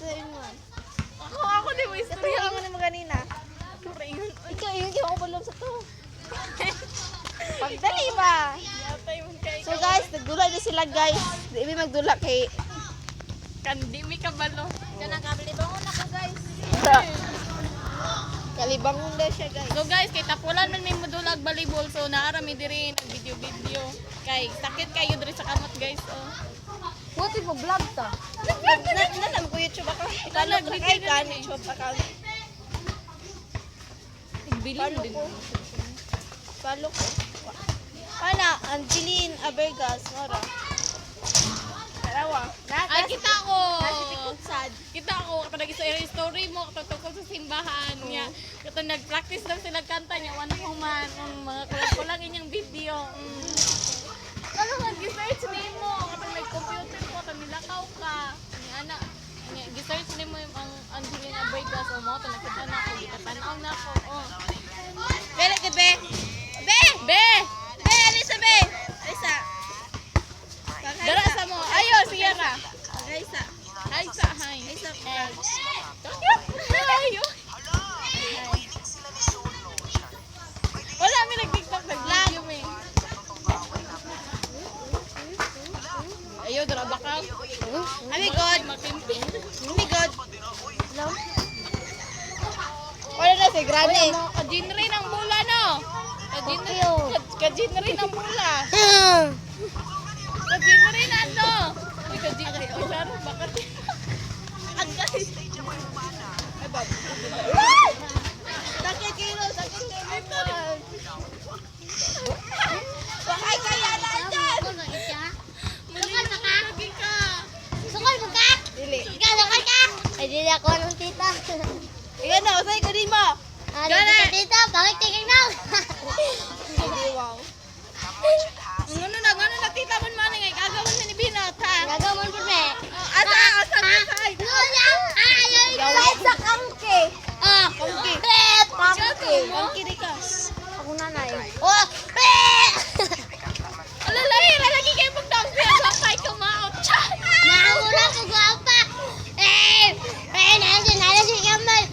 istorya mo. Ako di mo istorya. Katuloy mo naman kanina. Ikaw, yung ako balong sa to. Pagdali ba? So guys, nagdula din sila guys. Di ba magdula kay... Kandi mi kabalo. Kanang kalibangon ako guys. Kalibangon daw siya guys. So guys, kay tapulan man may modulag volleyball so naara mi diri nag video. Kay sakit kayo diri sa kamot guys. Oh. What if vlog ta? Nanam ko YouTube account. Ikala ko kay kan YouTube account. Bilin din. Follow ko. Ana, Angeline Abergas, mora. Dalawa. Ay, kita ko. Sad. Kita ko kapag story mo katungkol sa simbahan niya. Kato nag-practice lang sila kanta niya one woman mga kulang inyong video. Ano man gi-search nimo kapag nag-computer ko ta nilakaw ka. Ni ana gi-search nimo ang Angeline Abergas o mo to nakita na ako gitanaw na ako. Oh. Bele ke be. Be. Be. Be, Alisa be. Alisa. Dara sa mo. Ayo, sige ka. Alisa. Hi sa hi. Alisa. Ayo. Wala mi nag-TikTok nag-video mi. Ayo, dara bakaw. Ami God. Makimpi. Ami God. No. Wala na si Granny. Kajinri ng bula no. Kajinri ng bula. Kajinri na no. Uy, kajinri. Uy, laro bakit? Ang guys. Ay, bab. Sakit kilo. Bakay kaya na dyan. Lagi ka. Sukol mo ka? Dili. Ikaw, sukol ka? Ay, dili ako ng tita. Iyan na, usay ko din mo. Ano ka tita? Bakit tingin na? Hindi, wow. Ano na tita mo man ngay gagawin ni Binat ha. Gagawin po na eh. Asa. Lola! Ayaw! Gawin sa kangke. Ah! Kangke. Pep! Kangke. Kangke di ka. Ako nanay. Oh! Pep! Lalaki kayo pagdang pinagpapay kumaot. Nakamura ko guwapa! Eh! Eh! Nasa si Kamal!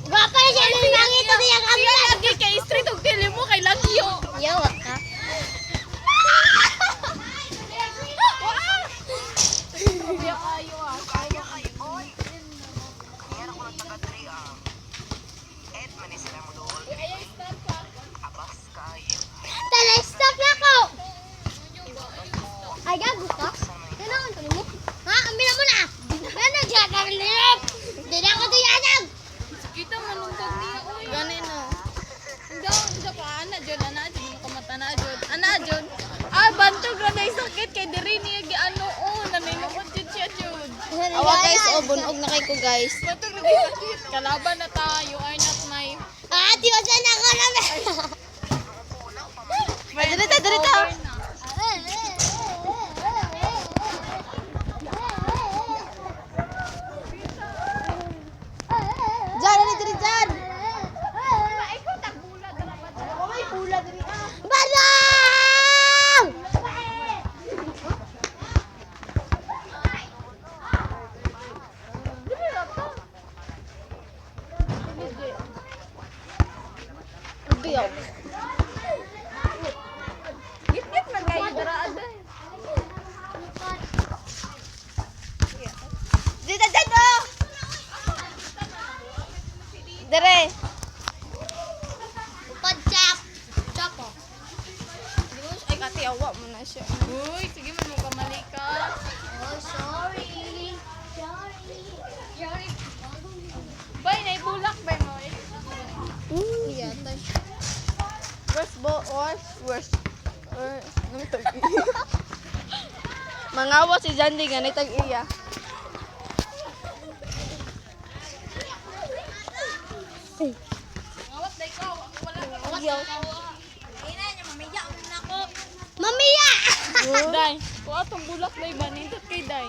Guwapa na siya ng langit ito siya Siya Kamal! lagi kay street og tili mo kay lagyo. Yawa ka? Tala-stop na ko! Ay, gago ka? Kailangan ko mo? Ha? Ambil mo na! Ano siya? Karilip! Hindi na ako tiyanag! Kita manungkag niya oy. Gani no. Hindi pa ana jud mo kamata na jud. Ana jud. Ah, bantog ra day sakit kay diri niya giano naninuod jud siya jud. Awa guys, bunog na kay ko guys. Bantog ra day sakit. Kalaban na ta, you are not my Ah, tiwasan ako namin! Dirita. Diyan, ali diri diyan. May pula diri ah. Barang! Diyaw. git man kay dara aday. Dito diyan oh. Dire. Upad chap! Chap oh. Ay kati awa mo na siya. Uy, sige man mo kamali ka. Oh, sorry. Sorry. Bay nay bulak bay mo. Iya, tay. Worst. Mangawa si Jandy nga nitag iya. Ngawat day ko, wala ka ngawat Ayaw. Mamiya! Day, ko atong bulak day ba nindot kay day.